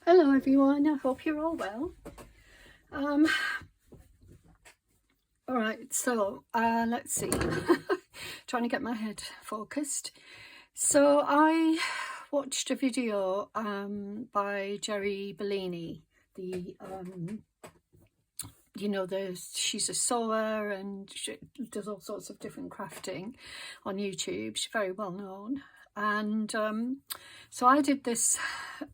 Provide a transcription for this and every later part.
Hello everyone, I hope you're all well. Alright, so let's see. Trying to get my head focused. So I watched a video by Jeri Bellini, the she's a sewer and she does all sorts of different crafting on YouTube. She's very well known. And so I did this.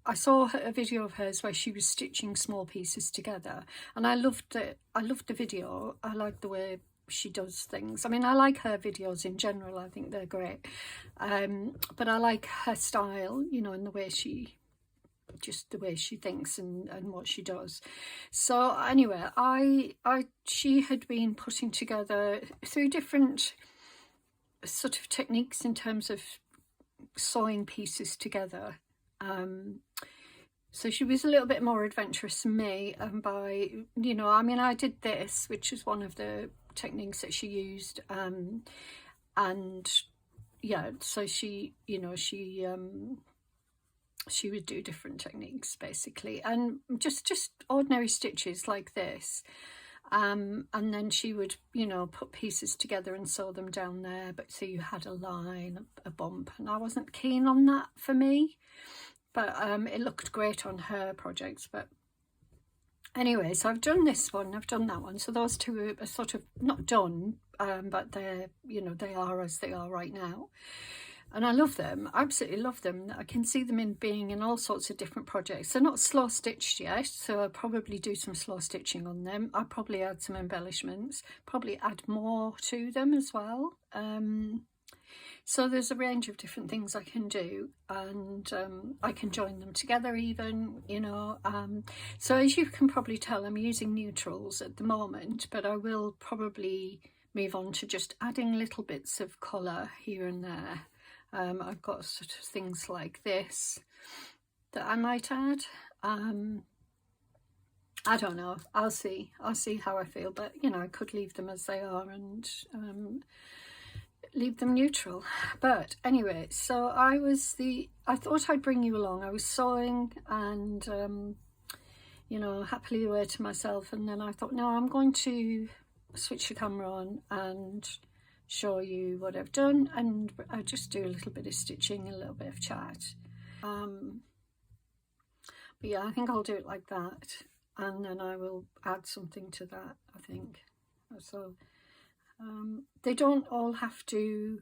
I saw a video of hers where she was stitching small pieces together, and I loved it. I loved the video. I like the way she does things. I mean, I like her videos in general. I think they're great, but I like her style, you know, and the way she thinks and what she does. So anyway, she had been putting together 3 different sort of techniques in terms of sewing pieces together. So she was a little bit more adventurous than me, and by, you know, I mean, I did this, which is one of the techniques that she used, and yeah, so she, you know, she would do different techniques basically, and just ordinary stitches like this. And then she would, you know, put pieces together and sew them down there, but so you had a line, a bump, and I wasn't keen on that for me, but it looked great on her projects. But anyway, so I've done this one, I've done that one, so those 2 are sort of not done, but they're, you know, they are as they are right now. And I love them, absolutely love them. I can see them in being in all sorts of different projects. They're not slow stitched yet, so I'll probably do some slow stitching on them. I'll probably add some embellishments, probably add more to them as well. So there's a range of different things I can do, and I can join them together even, you know. So as you can probably tell, I'm using neutrals at the moment, but I will probably move on to just adding little bits of colour here and there. I've got sort of things like this that I might add. I don't know, I'll see how I feel, but you know, I could leave them as they are and leave them neutral. But anyway, so I thought I'd bring you along. I was sewing and you know, happily away to myself, and then I thought, no, I'm going to switch the camera on and show you what I've done, and I just do a little bit of stitching, a little bit of chat. But yeah, I think I'll do it like that, and then I will add something to that, I think. So they don't all have to,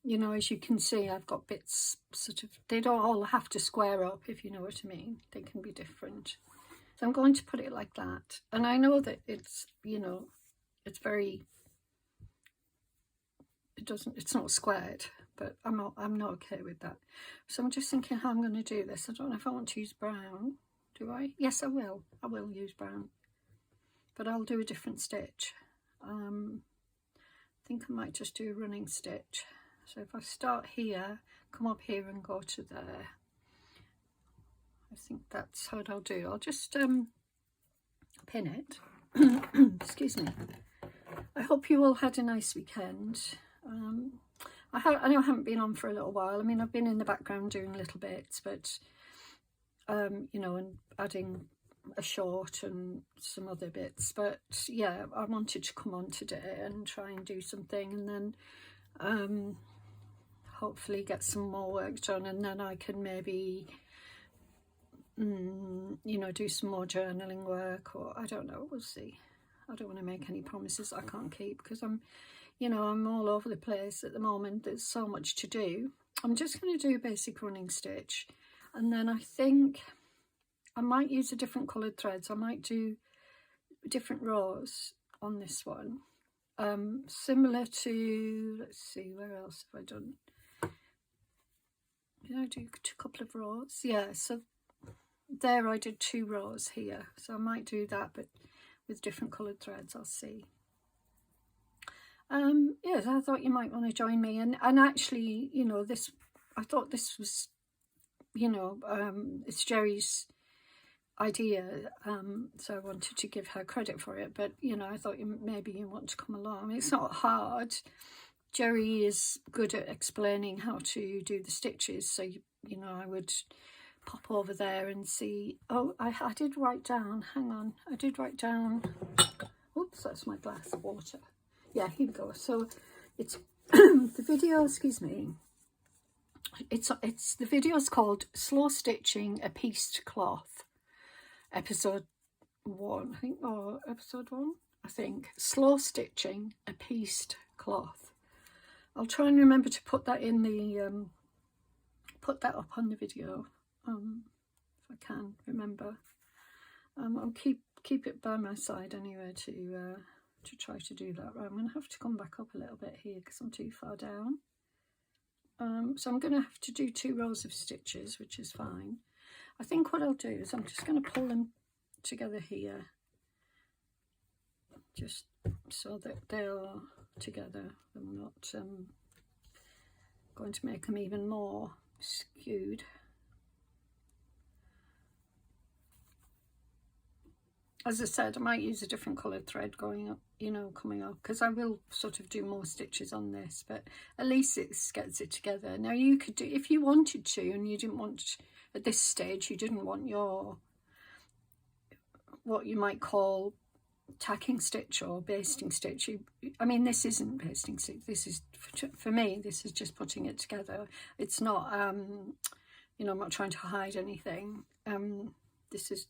you know, as you can see, I've got bits sort of, they don't all have to square up, if you know what I mean. They can be different. So I'm going to put it like that, and I know that it's, you know, it's very, it's not squared, but I'm not okay with that. So I'm just thinking how I'm going to do this. I don't know if I want to use brown. Do I? Yes, I will use brown, but I'll do a different stitch. I think I might just do a running stitch. So if I start here, come up here and go to there, I think that's what I'll do. I'll just pin it. Excuse me. I hope you all had a nice weekend. I know I haven't been on for a little while. I mean, I've been in the background doing little bits, but you know, and adding a short and some other bits. But yeah, I wanted to come on today and try and do something, and then hopefully get some more work done, and then I can maybe you know, do some more journaling work, or I don't know, we'll see. I don't want to make any promises I can't keep, because I'm, you know, I'm all over the place at the moment. There's so much to do. I'm just going to do a basic running stitch, and then I think I might use a different coloured threads. I might do different rows on this one, similar to, let's see, where else have I done? Did I do a couple of rows? Yeah, so there I did 2 rows here, so I might do that, but with different coloured threads. I'll see. Yes, I thought you might want to join me, and actually, you know, this, I thought this was, you know, it's Jeri's idea, so I wanted to give her credit for it, but you know, I thought maybe you want to come along. It's not hard. Jeri is good at explaining how to do the stitches, so you know, I would pop over there and see. Oh, I did write down, hang on, I did write down, oops, that's my glass of water. Yeah, here we go. So it's the video, excuse me, it's the video is called Slow Stitching a Pieced Cloth, episode 1, I think, or episode 1, I think. Slow Stitching a Pieced Cloth. I'll try and remember to put that in the put that up on the video, if I can remember. I'll keep it by my side anyway to try to do that. Right, I'm going to have to come back up a little bit here because I'm too far down. So I'm going to have to do 2 rows of stitches, which is fine. I think what I'll do is I'm just going to pull them together here, just so that they are together. I'm not going to make them even more skewed. As I said, I might use a different coloured thread going up, you know, coming up, because I will sort of do more stitches on this, but at least it gets it together. Now you could do, if you wanted to, and you didn't want, at this stage, you didn't want your, what you might call tacking stitch or basting stitch. I mean, this isn't basting stitch, this is, for me, this is just putting it together. It's not, you know, I'm not trying to hide anything. This is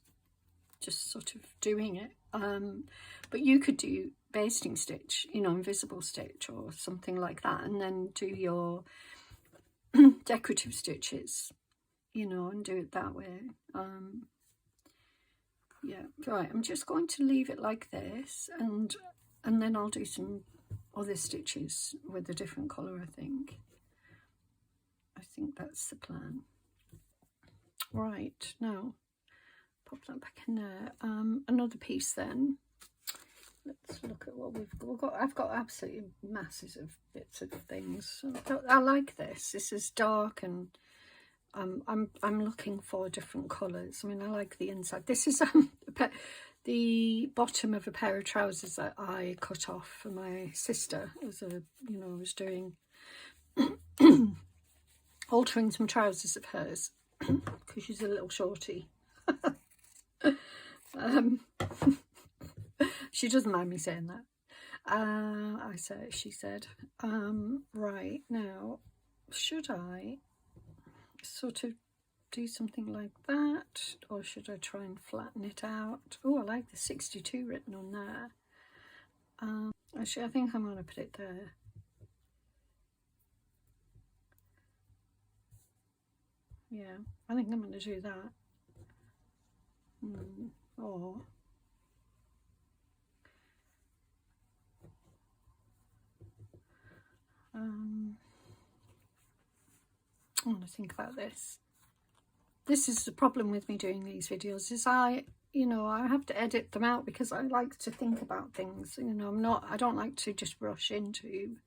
just sort of doing it, but you could do basting stitch, you know, invisible stitch or something like that, and then do your decorative stitches, you know, and do it that way. Yeah, right, I'm just going to leave it like this, and then I'll do some other stitches with a different colour. I think that's the plan. Right, now pop that back in there. Another piece then. Let's look at what we've got. I've got absolutely masses of bits of things. I like this. This is dark, and I'm looking for different colours. I mean, I like the inside. This is the bottom of a pair of trousers that I cut off for my sister as a, you know, I was doing altering some trousers of hers because she's a little shorty. She doesn't mind me saying that. She said, right, now, should I sort of do something like that, or should I try and flatten it out? Oh, I like the 62 written on there. Actually, I think I'm going to put it there. Yeah, I think I'm going to do that. Or I want to think about this. This is the problem with me doing these videos, is you know, I have to edit them out because I like to think about things. You know, I don't like to just rush into.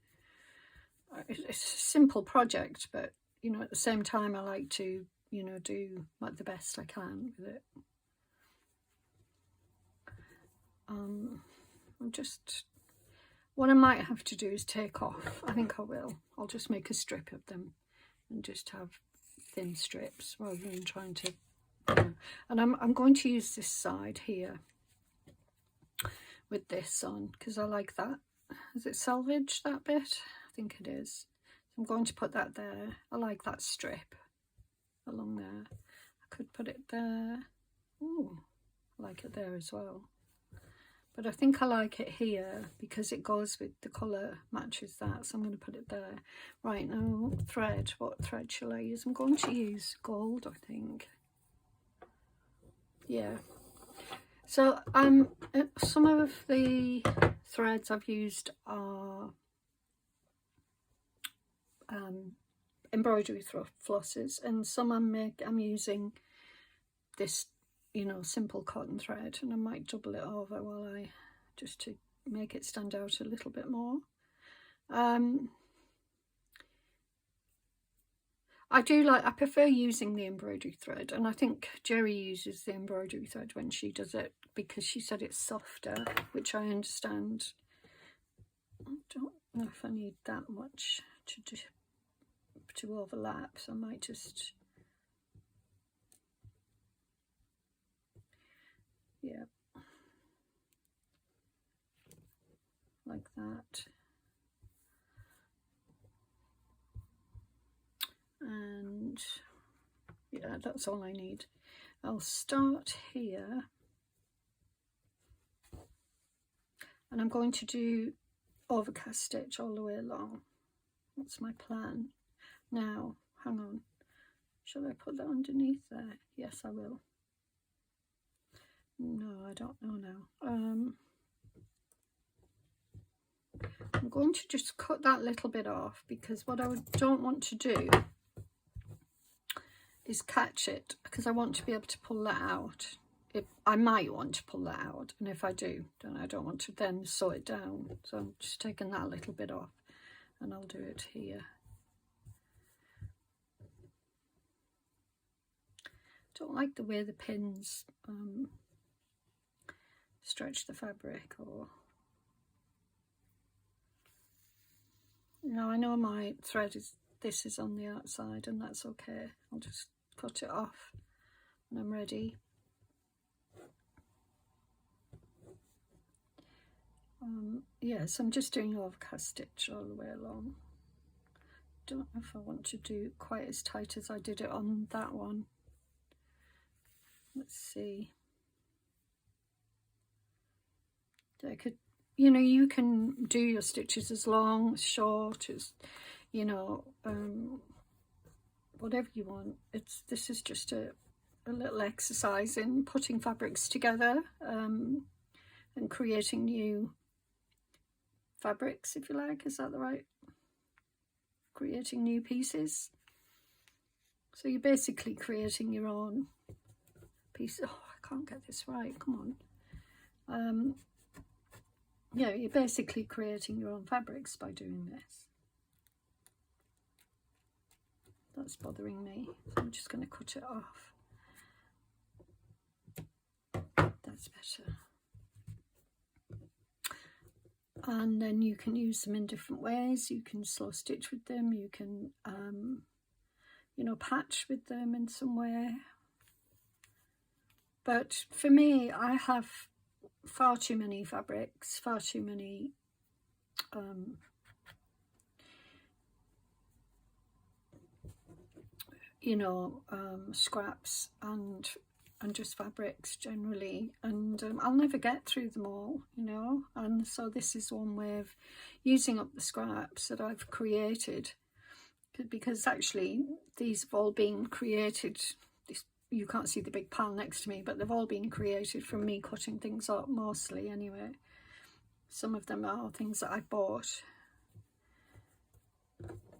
It's a simple project, but you know, at the same time, I like to, you know, do like the best I can with it. What I might have to do is take off. I think I will. I'll just make a strip of them and just have thin strips rather than trying to, you know. And I'm going to use this side here with this on because I like that. Is it salvage, that bit? I think it is. I'm going to put that there. I like that strip along there. I could put it there. Ooh, I like it there as well. But I think I like it here because it goes with the colour, matches that. So I'm going to put it there. Right, now thread. What thread shall I use? I'm going to use gold, I think. Yeah. So some of the threads I've used are embroidery flosses, and some I'm using this, you know, simple cotton thread, and I might double it over just to make it stand out a little bit more. I prefer using the embroidery thread, and I think Jeri uses the embroidery thread when she does it because she said it's softer, which I understand. I don't know if I need that much to overlap, so I might just Yeah, like that. And yeah, that's all I need. I'll start here, and I'm going to do overcast stitch all the way along. That's my plan. Now, hang on, shall I put that underneath there? Yes, I will. No, I don't know now. I'm going to just cut that little bit off, because what I don't want to do is catch it, because I want to be able to pull that out. I might want to pull that out, and if I do, then I don't want to then sew it down. So I'm just taking that little bit off, and I'll do it here. Don't like the way the pins stretch the fabric, or I know my thread this is on the outside, and that's okay. I'll just cut it off when I'm ready. Yes, I'm just doing overcast stitch all the way along. Don't know if I want to do quite as tight as I did it on that one. Let's see. I could, you can do your stitches as long, as short, as, whatever you want. This is just a little exercise in putting fabrics together and creating new fabrics, if you like. Is that the right? Creating new pieces. So you're basically creating your own piece. Oh, I can't get this right. Come on. Yeah, you're basically creating your own fabrics by doing this. That's bothering me, so I'm just going to cut it off. That's better. And then you can use them in different ways. You can slow stitch with them. You can, patch with them in some way. But for me, I have far too many fabrics, far too many scraps and just fabrics generally, and I'll never get through them all, and so this is one way of using up the scraps that I've created, because actually these have all been created. You can't see the big pile next to me, but they've all been created from me cutting things up, mostly anyway. Some of them are things that I bought.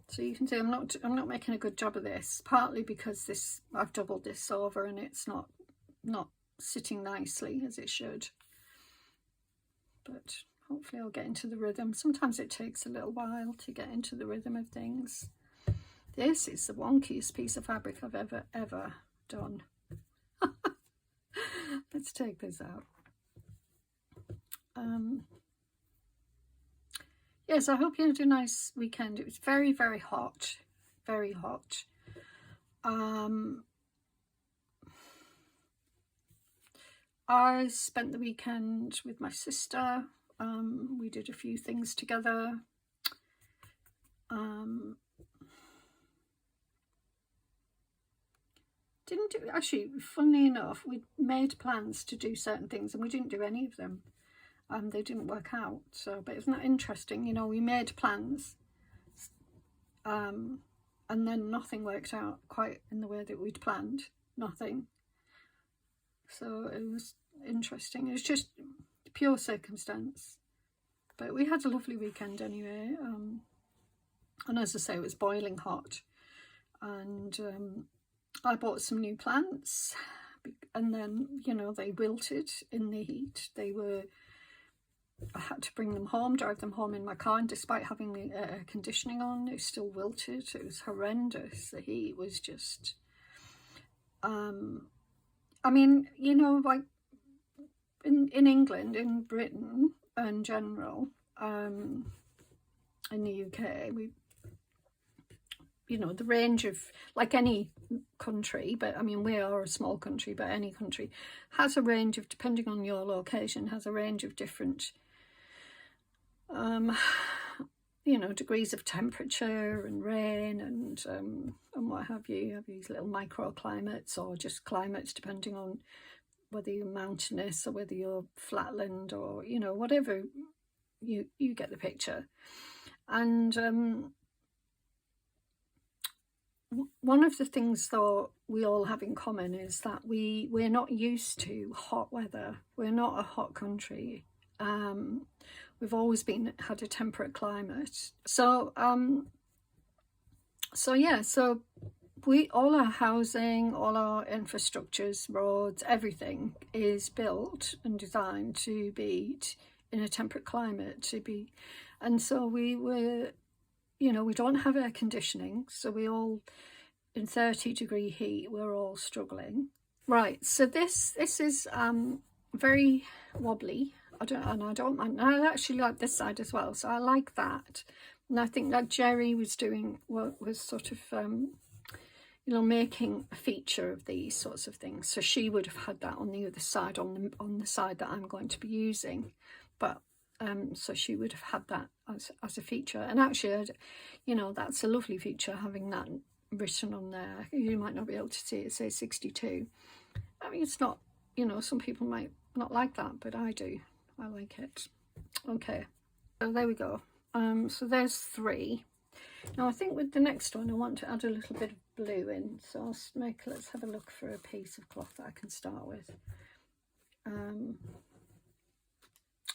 So you can see I'm not making a good job of this, partly because I've doubled this over and it's not sitting nicely as it should. But hopefully I'll get into the rhythm. Sometimes it takes a little while to get into the rhythm of things. This is the wonkiest piece of fabric I've ever done. Let's take this out. Yes, I hope you had a nice weekend. It was very, very hot, very hot. I spent the weekend with my sister. We did a few things together. Actually, funnily enough, we made plans to do certain things and we didn't do any of them. They didn't work out. So, but isn't that interesting? We made plans, and then nothing worked out quite in the way that we'd planned. Nothing. So it was interesting. It was just pure circumstance. But we had a lovely weekend anyway. And as I say, it was boiling hot. And I bought some new plants, and then, they wilted in the heat. I had to bring them home, drive them home in my car, and despite having the air conditioning on, they still wilted. It was horrendous. The heat was just, I mean, like in England, in Britain in general, in the UK, you know, the range of, like any country, but I mean, we are a small country, but any country has a range of, depending on your location, has a range of different, you know, degrees of temperature and rain and what have you. You have these little microclimates or just climates, depending on whether you're mountainous or whether you're flatland or, you know, whatever, you get the picture. And one of the things though we all have in common is that we're not used to hot weather. We're not a hot country. We've always had a temperate climate. So yeah, so all our housing, all our infrastructures, roads, everything is built and designed to be in a temperate climate, and so we don't have air conditioning, so we all, in 30-degree heat, we're all struggling. Right, so this is very wobbly. I don't mind. I actually like this side as well, so I like that. And I think that Jeri was doing was sort of making a feature of these sorts of things. So she would have had that on the other side, on the side that I'm going to be using, but so she would have had that as a feature. And actually, that's a lovely feature, having that written on there. You might not be able to see it, say 62. I mean, it's not, some people might not like that, but I do. I like it. Okay, so there we go. So there's 3. Now I think with the next one I want to add a little bit of blue in, so let's have a look for a piece of cloth that I can start with.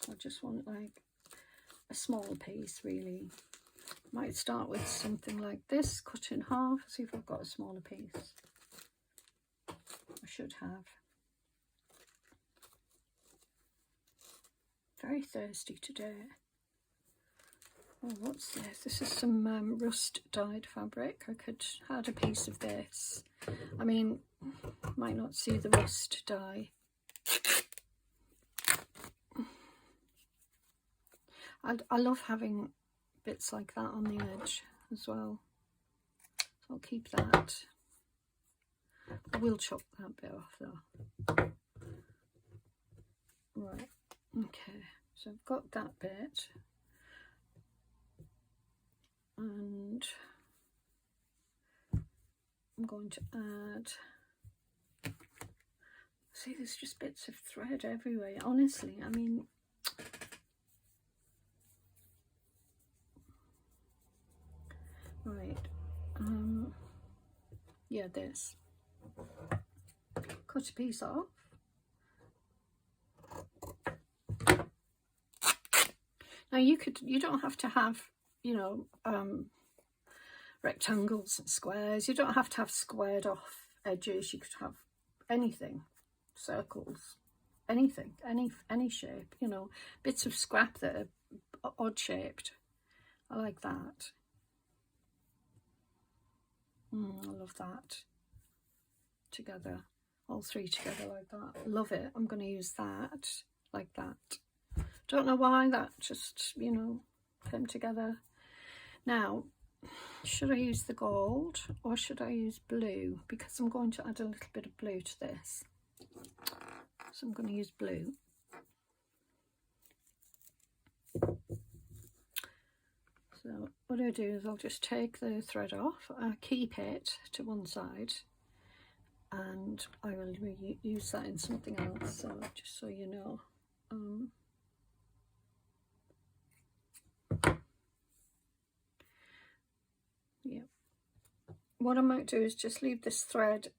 I just want like a small piece, really. Might start with something like this, cut in half. See if I've got a smaller piece. I should have. Very thirsty today. Oh, what's this? This is some rust dyed fabric. I could add a piece of this. I mean, might not see the rust dye. I love having bits like that on the edge as well. So I'll keep that. I will chop that bit off though. Right, okay, so I've got that bit. And I'm going to add, see, there's just bits of thread everywhere, honestly. I mean, right, yeah, this. Cut a piece off. Now you don't have to have, rectangles and squares. You don't have to have squared off edges. You could have anything, circles, anything, any shape, bits of scrap that are odd shaped. I like that. I love that. Together, all 3 together like that. Love it. I'm going to use that like that. Don't know why, that just, came together. Now, should I use the gold or should I use blue? Because I'm going to add a little bit of blue to this. So I'm going to use blue. So what I do is I'll just take the thread off, I keep it to one side, and I will use that in something else, so just so you know. Yeah. What I might do is just leave this thread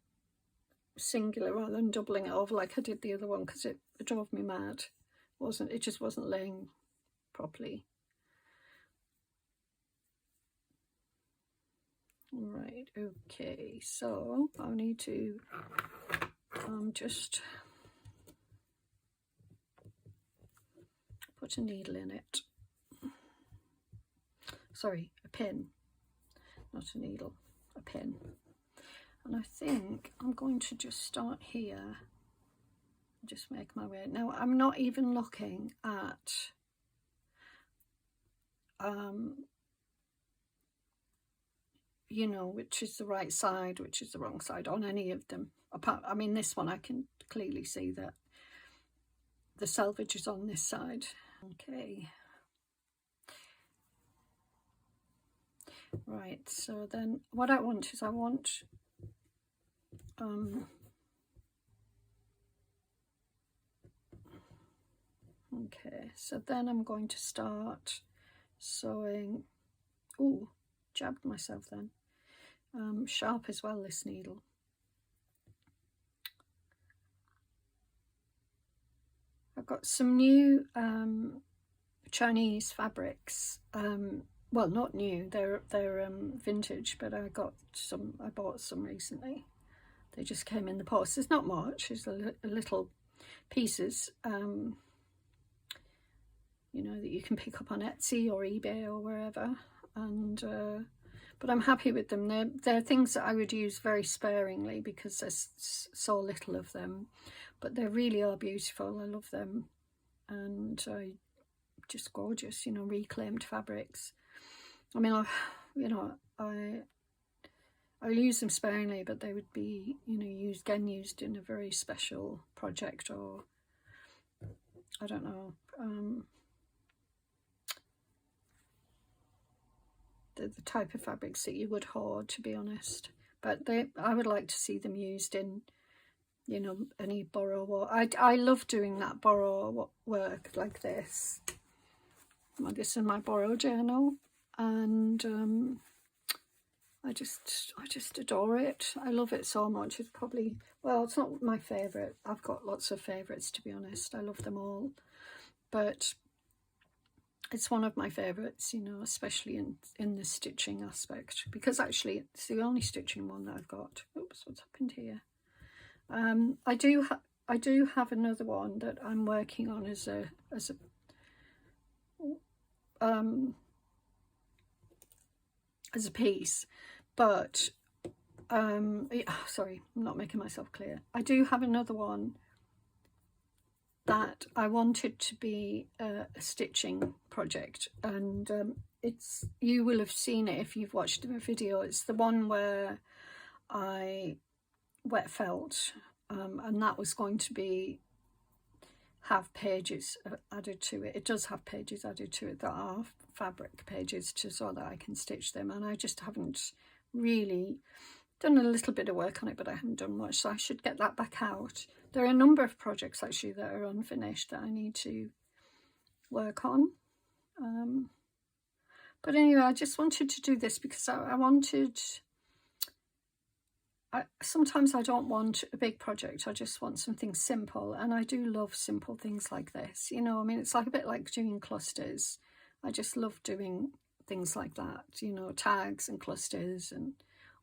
singular rather than doubling it over like I did the other one, because it drove me mad. It just wasn't laying properly. Right, okay, so I need to just put a needle in it. Sorry, a pin, not a needle, a pin. And I think I'm going to just start here, just make my way. Now I'm not even looking at you know, which is the right side, which is the wrong side on any of them. Apart, I mean, this one I can clearly see that the selvage is on this side. Okay. Right, so then what I want is I want okay, so then I'm going to start sewing. Oh, jabbed myself then. Sharp as well, this needle. I've got some new Chinese fabrics. Well, not new, they're vintage, but I bought some recently. They just came in the post. There's not much, there's a little pieces, you know, that you can pick up on Etsy or eBay or wherever. And but I'm happy with them. They're things that I would use very sparingly because there's so little of them, but they really are beautiful. I love them, and just gorgeous, you know, reclaimed fabrics. I mean, I use them sparingly, but they would be, you know, used in a very special project, or I don't know, the type of fabrics that you would hoard, to be honest. But I would like to see them used in, you know, any borrow work. I love doing that borrow work like this. Well, this is my borrow journal, and I just adore it. I love it so much. It's probably, well, it's not my favourite. I've got lots of favourites, to be honest. I love them all, but it's one of my favourites, you know, especially in the stitching aspect, because actually it's the only stitching one that I've got. Oops, what's happened here? I do have another one that I'm working on as a piece, but sorry, I'm not making myself clear. I do have another one that I wanted to be a stitching project, and you will have seen it if you've watched the video. It's the one where I wet felt, and that was going to have pages added to it. It does have pages added to it that are fabric pages, so that I can stitch them, and I just haven't really done a little bit of work on it, but I haven't done much, so I should get that back out. There are a number of projects actually that are unfinished that I need to work on, but anyway, I just wanted to do this because sometimes I don't want a big project. I just want something simple, and I do love simple things like this, you know. I mean, it's like a bit like doing clusters. I just love doing things like that, you know, tags and clusters and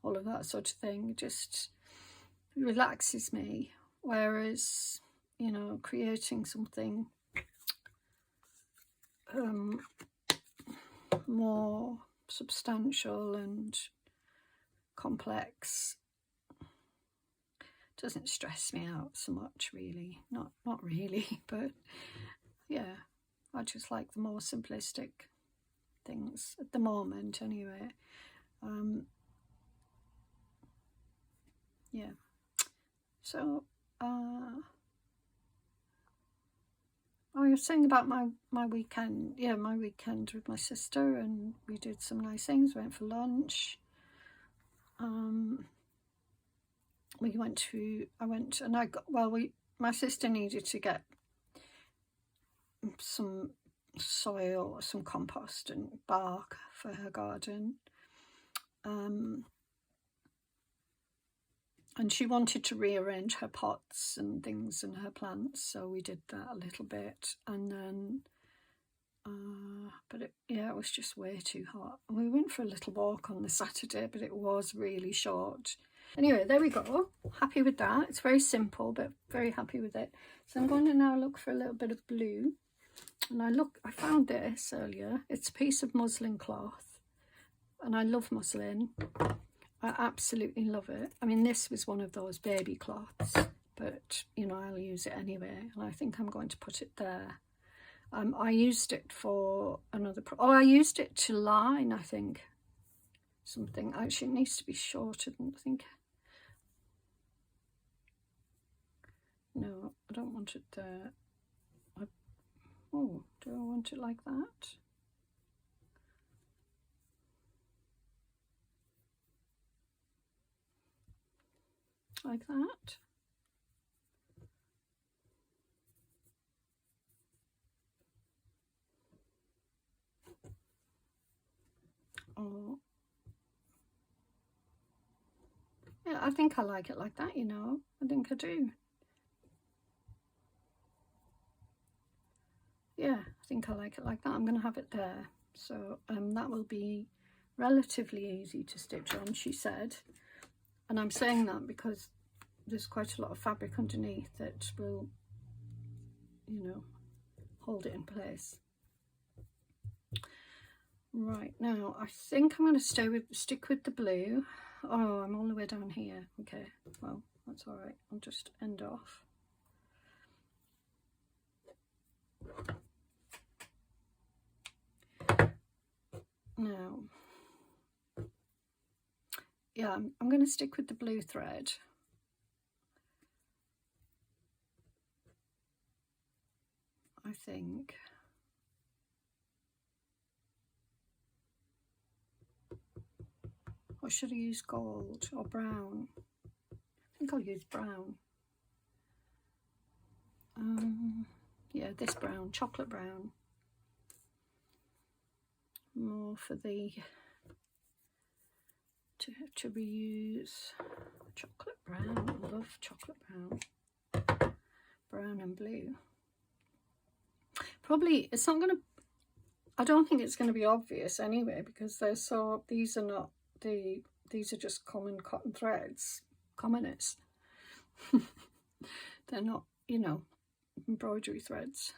all of that sort of thing. It just relaxes me, whereas, you know, creating something more substantial and complex doesn't stress me out so much, really. Not really, but yeah, I just like the more simplistic things at the moment, anyway. Yeah, so I was saying about my weekend. Yeah, my weekend with my sister, and we did some nice things. Went for lunch. My sister needed to get some soil, some compost and bark for her garden, and she wanted to rearrange her pots and things and her plants, so we did that a little bit, and then but it was just way too hot. We went for a little walk on the Saturday, but it was really short. Anyway, there we go. Happy with that. It's very simple, but very happy with it. So I'm going to now look for a little bit of blue. And I found this earlier. It's a piece of muslin cloth. And I love muslin. I absolutely love it. I mean, this was one of those baby cloths, but, you know, I'll use it anyway. And I think I'm going to put it there. I used it for another... I used it to line, I think. something. Actually, it needs to be shorter than, I think. No, I don't want it there. Oh, do I want it like that? Like that? Oh, yeah, I think I like it like that, you know. I think I do. Yeah, I think I like it like that. I'm going to have it there. So that will be relatively easy to stitch on, she said. And I'm saying that because there's quite a lot of fabric underneath that will, you know, hold it in place. Right, now I think I'm going to stick with the blue. Oh, I'm all the way down here. Okay, well, that's all right. I'll just end off. Now, yeah, I'm going to stick with the blue thread. I think. Or should I use gold or brown? I think I'll use brown. Yeah, this brown, chocolate brown. More for the to reuse. Chocolate brown. I love chocolate brown. Brown and blue. Probably it's not going to. I don't think it's going to be obvious anyway, because they're so. These are not the. These are just common cotton threads. Commonest. They're not, you know, embroidery threads.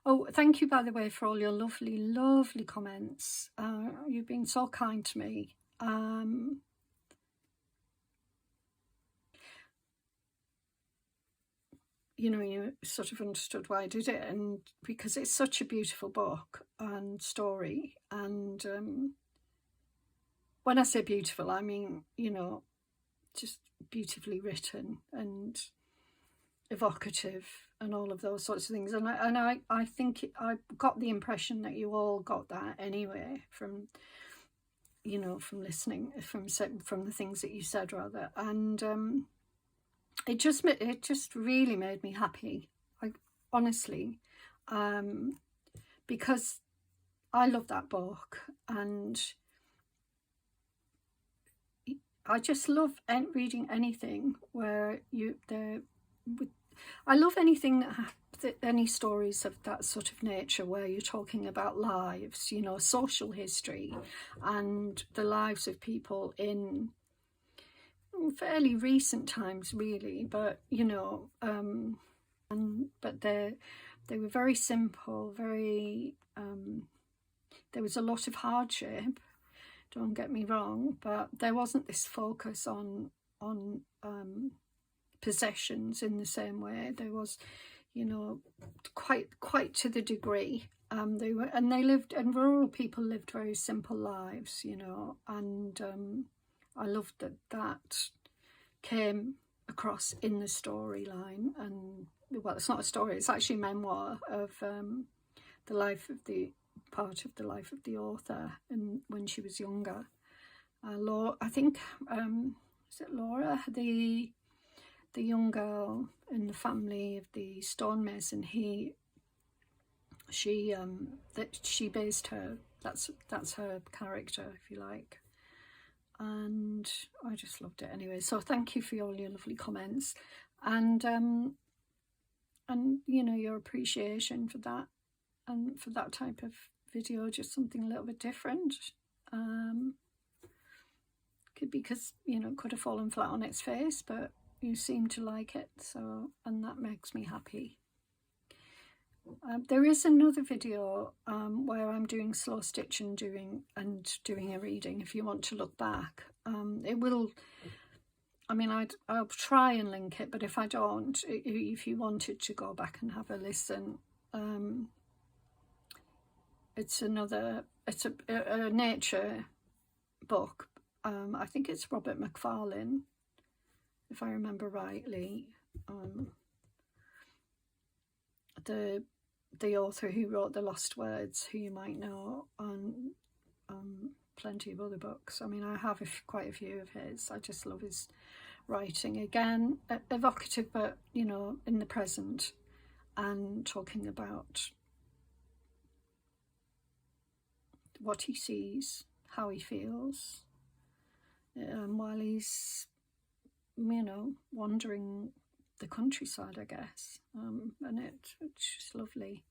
Oh, thank you, by the way, for all your lovely, lovely comments. You've been so kind to me. You know, you sort of understood why I did it, and because it's such a beautiful book and story. And when I say beautiful, I mean, you know, just beautifully written and evocative and all of those sorts of things. And I think I got the impression that you all got that anyway from, you know, from listening, from the things that you said rather. And it just really made me happy, like, honestly, because I love that book, and I just love reading anything where I love anything any stories of that sort of nature where you're talking about lives, you know, social history and the lives of people in fairly recent times, really, but you know, but they were very simple, very there was a lot of hardship, don't get me wrong, but there wasn't this focus on possessions in the same way. There was, you know, quite to the degree. They lived, and rural people lived very simple lives, you know, and I loved that came across in the storyline. And well, it's not a story, it's actually a memoir of the life of the life of the author, and when she was younger. I think is it Laura, the young girl in the family of the stonemason? She based her. That's her character, if you like. And I just loved it anyway. So thank you for all your lovely comments, and you know, your appreciation for that, and for that type of video, just something a little bit different. Could be because, you know, it could have fallen flat on its face, but you seem to like it, so, and that makes me happy. There is another video where I'm doing slow stitch and doing a reading. If you want to look back, it will. I mean, I'll try and link it, but if I don't, if you wanted to go back and have a listen, it's a nature book. I think it's Robert Macfarlane, if I remember rightly. The author who wrote The Lost Words, who you might know, and plenty of other books. I mean, I have quite a few of his. I just love his writing. Again, evocative, but, you know, in the present, and talking about what he sees, how he feels, while he's, you know, wandering the countryside, I guess, and it's just lovely.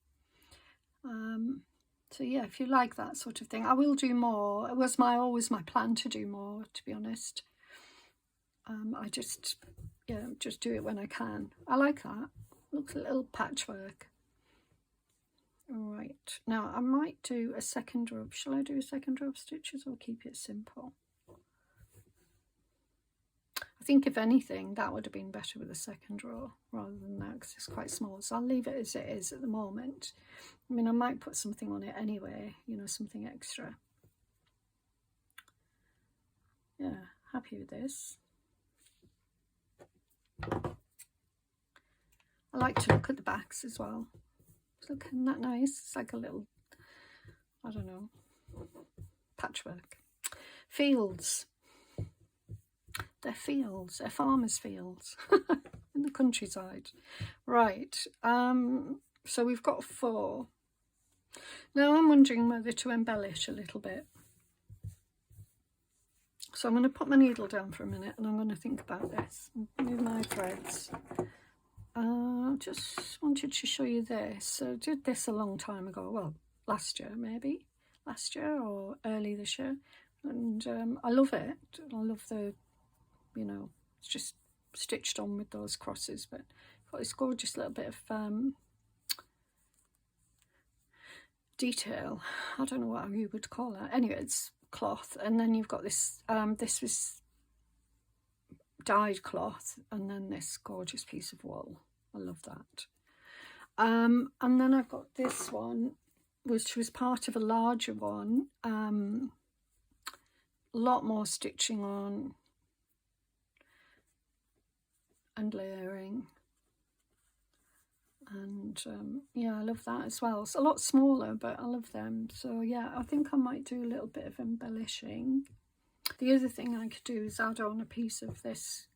So yeah, if you like that sort of thing, I will do more. It was always my plan to do more, to be honest. I just do it when I can. I like that. Looks a little patchwork. All right, now I might do a second row. Shall I do a second row of stitches or keep it simple? I think if anything, that would have been better with a second row rather than that, because it's quite small. So I'll leave it as it is at the moment. I mean, I might put something on it anyway, you know, something extra. Yeah, happy with this. I like to look at the backs as well. Look, isn't that nice? It's like a little, I don't know, patchwork. Fields. They're fields. They're farmers' fields in the countryside. Right. So we've got 4. Now I'm wondering whether to embellish a little bit. So I'm going to put my needle down for a minute and I'm going to think about this. Move my threads. Just wanted to show you this. So I did this a long time ago. Well, last year maybe. Last year or early this year. And I love it. I love the, you know, it's just stitched on with those crosses, but got this gorgeous little bit of detail. I don't know what you would call that. Anyway, it's cloth, and then you've got this this was dyed cloth, and then this gorgeous piece of wool. I love that. And then I've got this one, which was part of a larger one. A lot more stitching on and layering, and yeah, I love that as well. It's a lot smaller, but I love them. So yeah, I think I might do a little bit of embellishing. The other thing I could do is add on a piece of this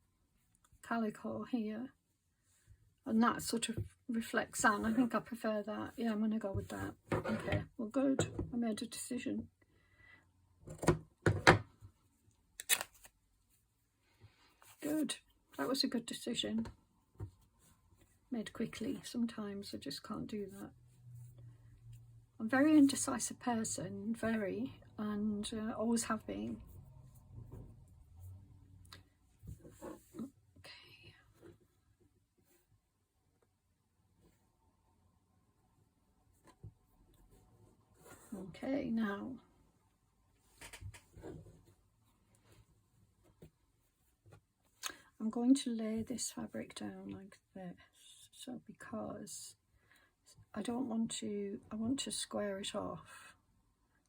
calico here, and that sort of reflects that. I think I prefer that. Yeah, I'm going to go with that. Okay, well, good. I made a decision. Good. That was a good decision. Made quickly. Sometimes I just can't do that. I'm a very indecisive person, and always have been. Okay, now I'm going to lay this fabric down like this. So because I want to square it off.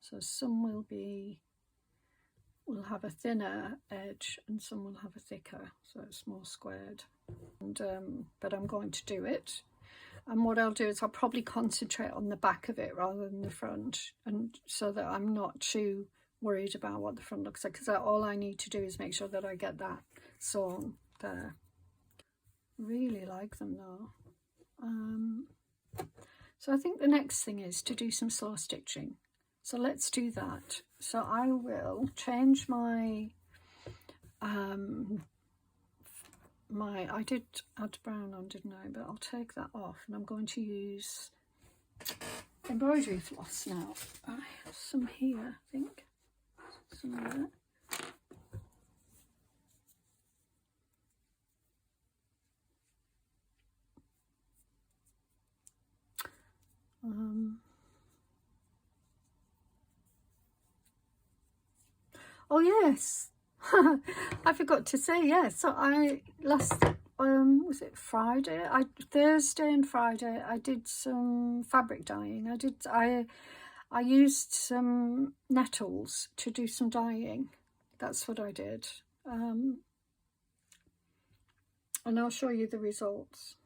So some will have a thinner edge and some will have a thicker, so it's more squared. And but I'm going to do it. And what I'll do is I'll probably concentrate on the back of it rather than the front, and so that I'm not too worried about what the front looks like, because all I need to do is make sure that I get that sewn there. Really like them though. So I think the next thing is to do some slow stitching. So let's do that. So I will change my I did add brown on, didn't I? But I'll take that off, and I'm going to use embroidery floss now. I have some here, I think. Some there. Oh yes, I forgot to say, yes. So I was it Friday? Thursday and Friday I did some fabric dyeing. I used some nettles to do some dyeing. That's what I did. And I'll show you the results.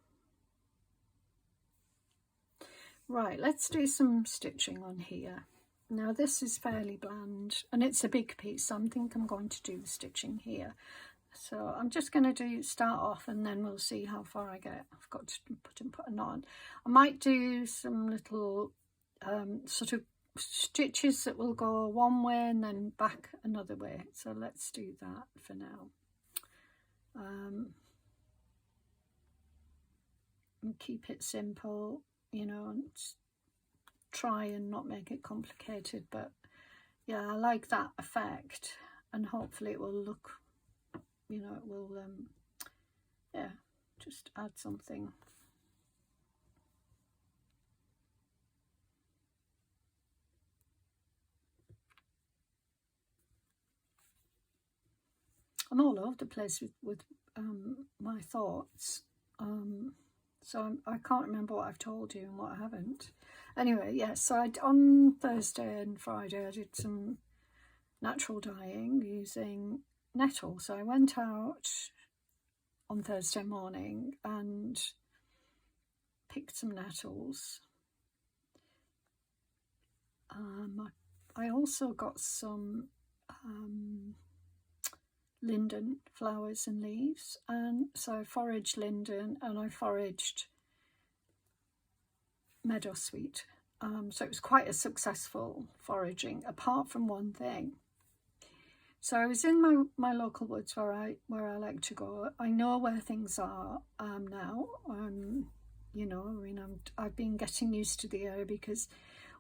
Right, let's do some stitching on here. Now this is fairly bland and it's a big piece, so I think I'm going to do the stitching here. So I'm just going to start off and then we'll see how far I get. I've got to put a knot on. I might do some little sort of stitches that will go one way and then back another way. So let's do that for now. And keep it simple, you know, and try and not make it complicated. But yeah, I like that effect, and hopefully it will look, you know, it will yeah, just add something. I'm all over the place with my thoughts, so I can't remember what I've told you and what I haven't. Anyway, yes, so on Thursday and Friday I did some natural dyeing using Nettle. So I went out on Thursday morning and picked some nettles. I also got some linden flowers and leaves, and so I foraged linden and I foraged meadowsweet. So it was quite a successful foraging, apart from one thing. So I was in my local woods where I like to go. I know where things are now. You know, I mean, I've been getting used to the area, because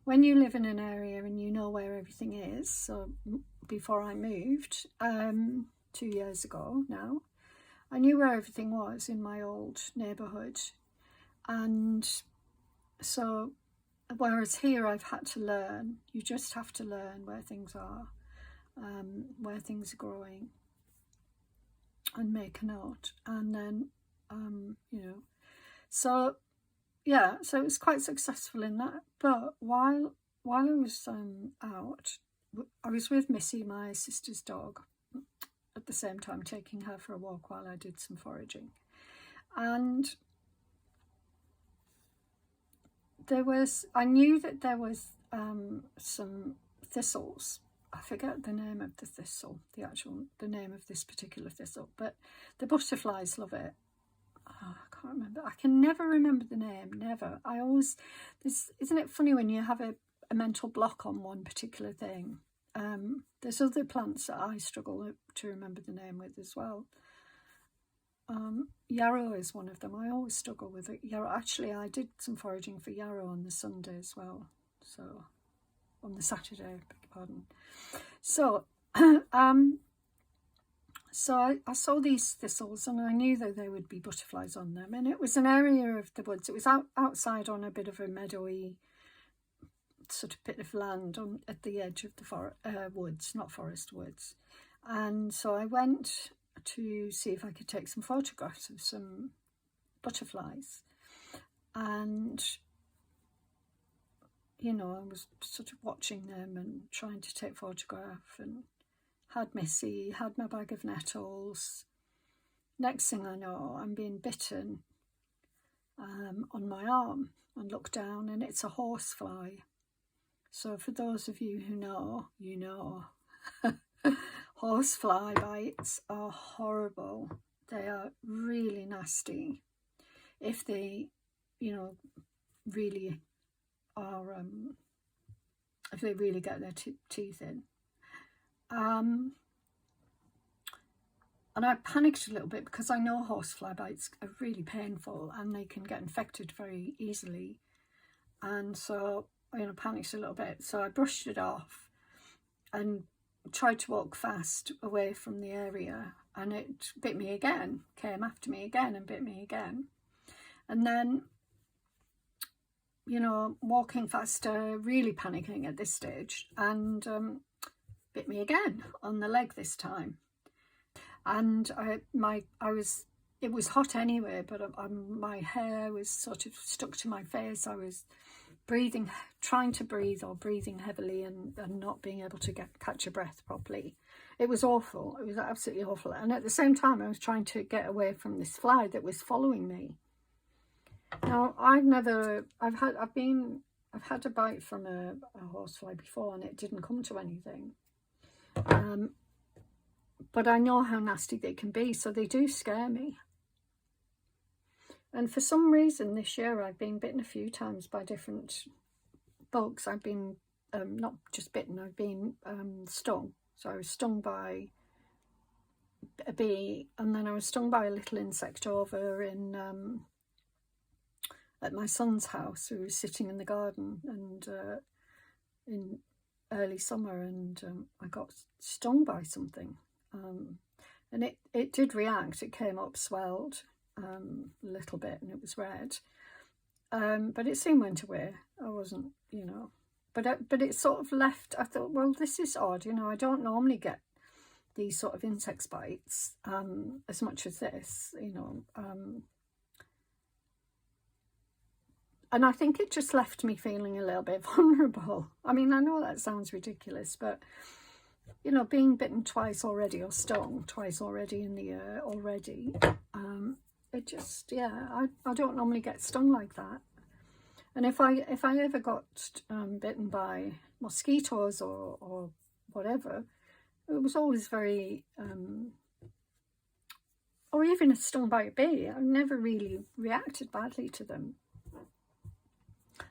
when you live in an area and you know where everything is. So before I moved 2 years ago now, I knew where everything was in my old neighbourhood, and so whereas here I've had to learn. You just have to learn where things are. Where things are growing, and make a note, and then you know, so yeah, so it was quite successful in that. But while I was out, I was with Missy, my sister's dog, at the same time taking her for a walk while I did some foraging, and I knew that there was some thistles. I forget the name of the thistle, the name of this particular thistle, but the butterflies love it. Oh, I can't remember. I can never remember the name, never. I always, isn't it funny when you have a mental block on one particular thing? There's other plants that I struggle to remember the name with as well. Yarrow is one of them. I always struggle with it. Yarrow. Actually, I did some foraging for yarrow on the Sunday as well. So on the Saturday, I beg your pardon. So, so I saw these thistles and I knew that there would be butterflies on them. And it was an area of the woods. It was outside on a bit of a meadowy sort of bit of land at the edge of the woods, not forest, woods. And so I went to see if I could take some photographs of some butterflies. And you know, I was sort of watching them and trying to take photographs, and had Missy, had my bag of nettles. Next thing I know, I'm being bitten on my arm, and look down and it's a horsefly. So for those of you who know, you know. Horsefly bites are horrible. They are really nasty. If they, you know, really are, if they really get their teeth in. And I panicked a little bit, because I know horsefly bites are really painful and they can get infected very easily. And so, you know, panicked a little bit. So I brushed it off and tried to walk fast away from the area, and it bit me again, came after me again and bit me again. And then, you know, walking faster, really panicking at this stage, and bit me again on the leg this time. And it was hot anyway, but my hair was sort of stuck to my face. I was trying to breathe or breathing heavily and not being able to catch a breath properly. It was awful. It was absolutely awful. And at the same time, I was trying to get away from this fly that was following me. Now, I've had a bite from a horsefly before, and it didn't come to anything. But I know how nasty they can be, so they do scare me. And for some reason this year, I've been bitten a few times by different bugs. I've been, not just bitten, I've been stung. So I was stung by a bee, and then I was stung by a little insect over in at my son's house, who was sitting in the garden, and in early summer, and I got stung by something. And it did react. It came up swelled a little bit, and it was red. But it soon went away. I wasn't, but it sort of left. I thought, well, this is odd. I don't normally get these sort of insect bites as much as this, and I think it just left me feeling a little bit vulnerable. I mean, I know that sounds ridiculous, but being bitten twice already, or stung twice already in the year already, it just, I don't normally get stung like that. And if I ever got bitten by mosquitoes or whatever, it was always very, or even stung by a bee, I never really reacted badly to them.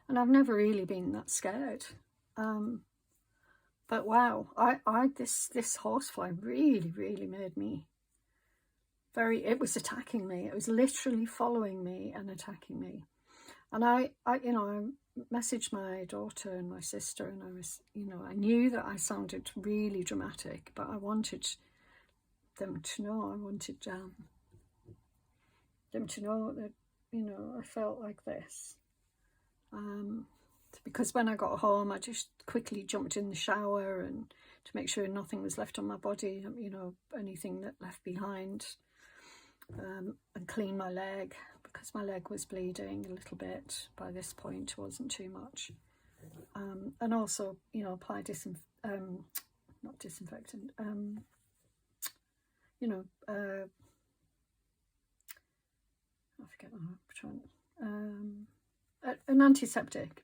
And I've never really been that scared. But wow, this horsefly really made me it was attacking me. It was literally following me and attacking me. And I messaged my daughter and my sister, and I was, I knew that I sounded really dramatic, but I wanted them to know. I wanted them to know that, I felt like this. Because when I got home, I just quickly jumped in the shower and to make sure nothing was left on my body, anything that left behind, and clean my leg, because my leg was bleeding a little bit by this point. It wasn't too much. And also, apply not disinfectant, I forget what I'm trying, an antiseptic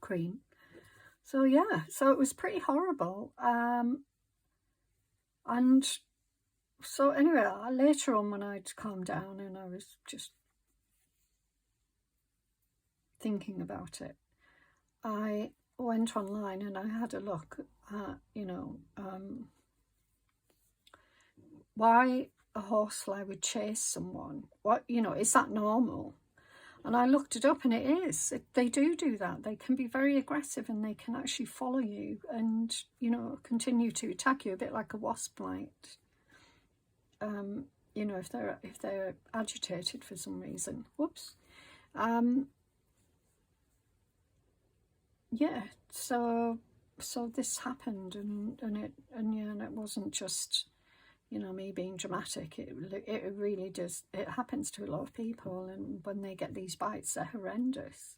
cream. So so it was pretty horrible. And so anyway, later on, when I'd calmed down and I was just thinking about it, I went online and I had a look at, why a horsefly would chase someone. What, is that normal? And I looked it up, and it is. They do that. They can be very aggressive, and they can actually follow you and, continue to attack you, a bit like a wasp might. If they're agitated for some reason. Whoops. So this happened, and it wasn't just, me being dramatic. It really does. It happens to a lot of people, and when they get these bites, they're horrendous.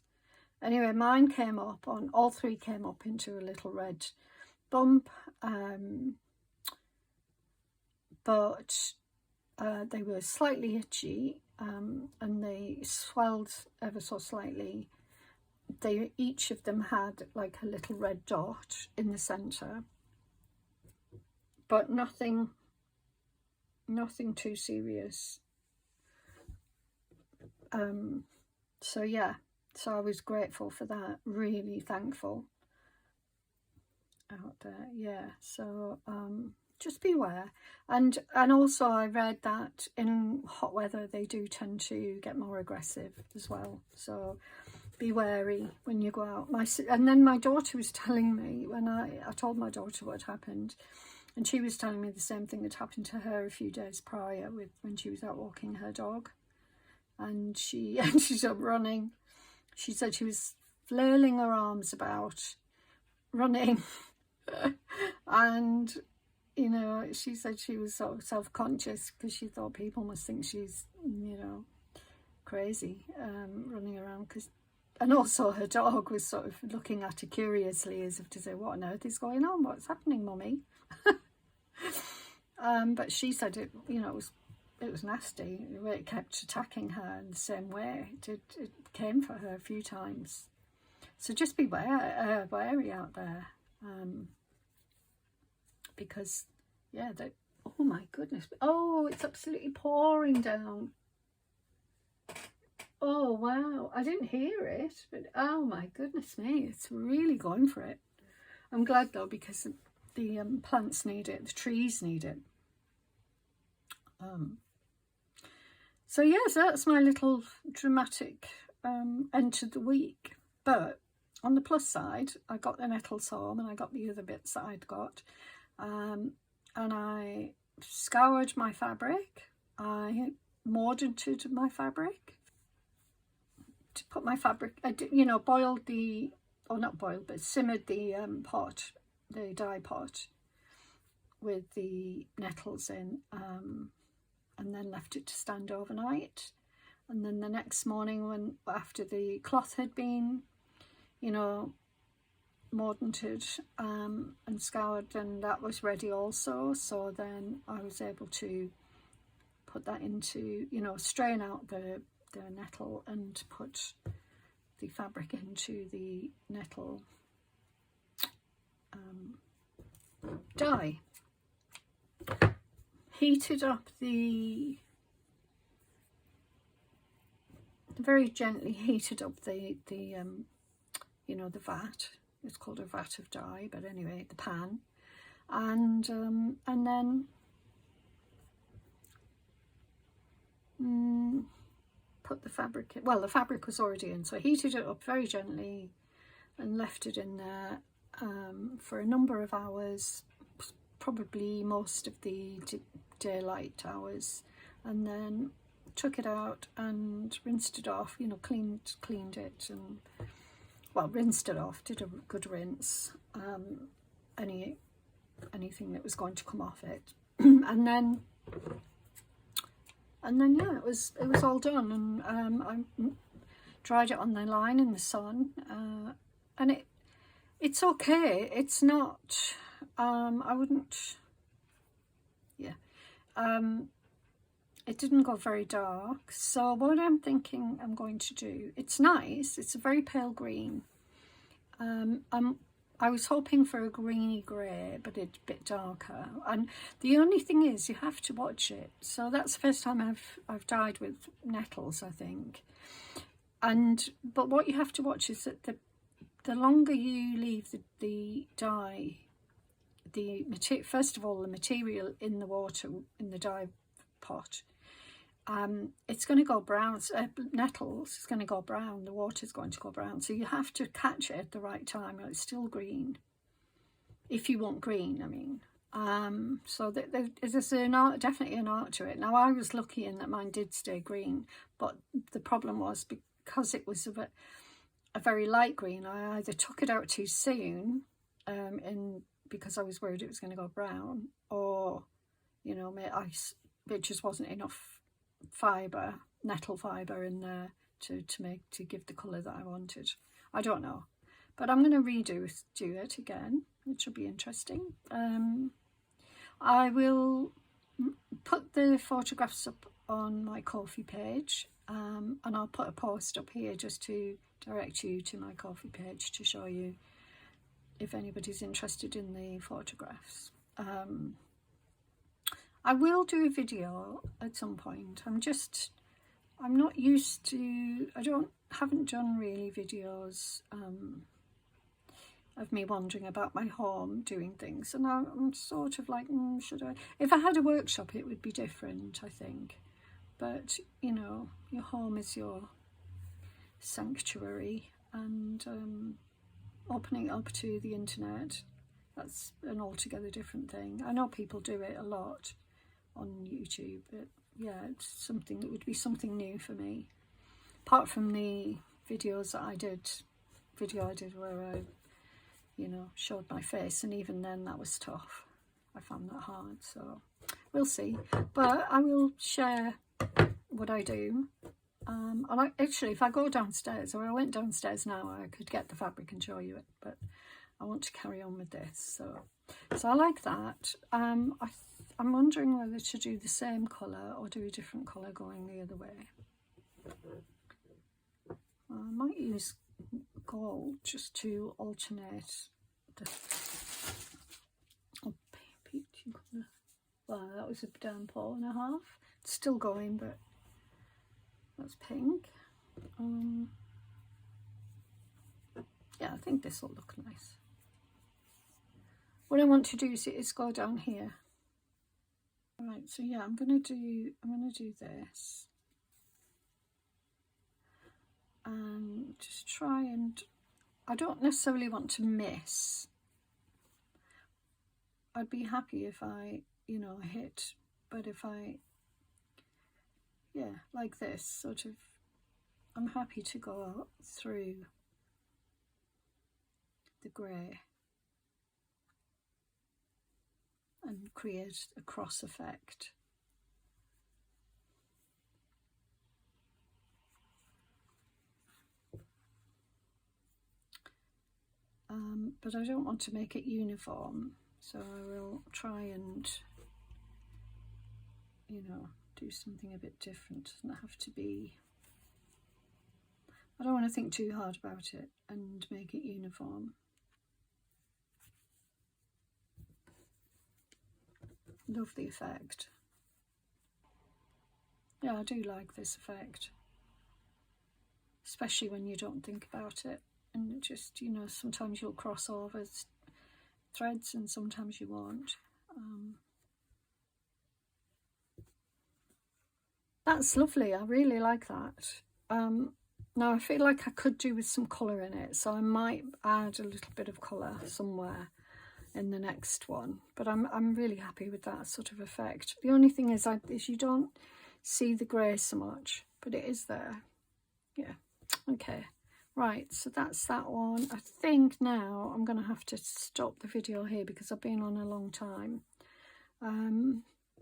Anyway, mine came up all three came up into a little red bump, but they were slightly itchy, and they swelled ever so slightly. Each of them had like a little red dot in the centre, but nothing too serious. So I was grateful for that, really thankful out there. So just beware. And also I read that in hot weather they do tend to get more aggressive as well, so be wary when you go out. And then my daughter was telling me, when I told my daughter what happened, and she was telling me the same thing that happened to her a few days prior when she was out walking her dog, and she ended up running. She said she was flailing her arms about, running, and she said she was sort of self-conscious because she thought people must think she's crazy, running around, because and also her dog was sort of looking at her curiously as if to say, what on earth is going on? What's happening, Mummy? But she said it, you know, it was nasty. It kept attacking her in the same way. It came for her a few times. So just be wary out there. Because, yeah, oh my goodness. Oh, it's absolutely pouring down. Oh, wow. I didn't hear it, but oh my goodness me, it's really going for it. I'm glad though, because the plants need it, the trees need it. So yes, that's my little dramatic end to the week. But on the plus side, I got the nettles home and I got the other bits that I'd got. And I scoured my fabric. I mordanted my fabric. To put my fabric, you know, boiled the, or not boiled, but simmered the pot, the dye pot with the nettles in, and then left it to stand overnight. And then the next morning, after the cloth had been, you know, mordanted and scoured, and that was ready also. So then I was able to put that into, you know, strain out the nettle and put the fabric into the nettle dye. Heated up very gently heated up the you know, the vat. It's called a vat of dye, but anyway, the pan, and then put the fabric in. Well, the fabric was already in, so I heated it up very gently and left it in there for a number of hours, probably most of the daylight hours, and then took it out and rinsed it off, you know, cleaned it, and well, rinsed it off, did a good rinse, anything that was going to come off it, and then yeah, it was all done, and I dried it on the line in the sun, and it's okay. It's not, I wouldn't, yeah, it didn't go very dark. So what I'm thinking I'm going to do, it's nice, it's a very pale green. I was hoping for a greeny grey, but it's a bit darker. And the only thing is, you have to watch it. So that's the first time I've dyed with nettles, I think. But what you have to watch is that the longer you leave the dye, first of all, the material in the water, in the dye pot, it's going to go brown. Nettles is going to go brown, the water's going to go brown, so you have to catch it at the right time. It's still green, if you want green, I mean. So there's definitely an art to it. Now, I was lucky in that mine did stay green, but the problem was, because it was a very light green, I either took it out too soon, because I was worried it was going to go brown, or, you know, it just wasn't enough nettle fibre in there to give the colour that I wanted. I don't know, but I'm going to redo it again, which will be interesting. I will put the photographs up on my Ko-fi page, and I'll put a post up here just to direct you to my Ko-fi page to show you if anybody's interested in the photographs. I will do a video at some point. I'm not used to, haven't done really videos of me wandering about my home doing things, and I'm sort of like, should I? If I had a workshop, it would be different, I think. But, you know, your home is your sanctuary, and opening up to the internet, that's an altogether different thing. I know people do it a lot on YouTube, but yeah, it's something that would be something new for me, apart from the videos that I did where I, you know, showed my face, and even then that was tough. I found that hard, so we'll see. But I will share what I do And actually, if I go downstairs, or I went downstairs now, I could get the fabric and show you it, but I want to carry on with this. So I like that. I'm wondering whether to do the same colour or do a different colour going the other way. I might use gold just to alternate the peachy colour. Wow, that was a damn 4.5. It's still going, but that's pink. Yeah, I think this will look nice. What I want to do is go down here. Right, so yeah, I'm gonna do this. And just try and, I don't necessarily want to miss. I'd be happy if I, you know, hit, but if I, yeah, like this, sort of, I'm happy to go through the grey and create a cross effect. But I don't want to make it uniform, so I will try and, you know, do something a bit different. It doesn't have to be, I don't want to think too hard about it and make it uniform. Love the effect. Yeah, I do like this effect, especially when you don't think about it. And just, you know, sometimes you'll cross over threads and sometimes you won't. That's lovely. I really like that. Now I feel like I could do with some colour in it, so I might add a little bit of colour somewhere in the next one. But I'm really happy with that sort of effect. The only thing is you don't see the grey so much, but it is there. Yeah. Okay. Right, so that's that one. I think now I'm going to have to stop the video here because I've been on a long time.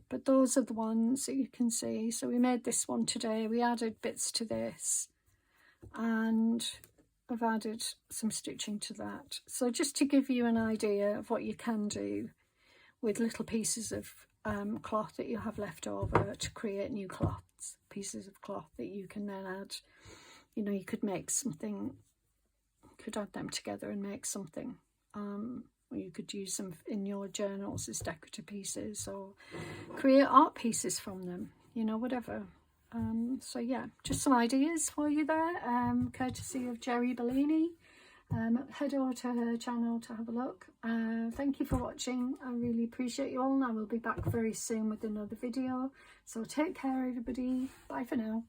But those are the ones that you can see. So we made this one today. We added bits to this and I've added some stitching to that. So just to give you an idea of what you can do with little pieces of cloth that you have left over to create new cloths, pieces of cloth that you can then add. You know, you could make something, could add them together and make something. Or you could use them in your journals as decorative pieces or create art pieces from them, you know, whatever. So yeah, just some ideas for you there, courtesy of Jeri Bellini. Head over to her channel to have a look. Thank you for watching. I really appreciate you all, and I will be back very soon with another video. So take care, everybody. Bye for now.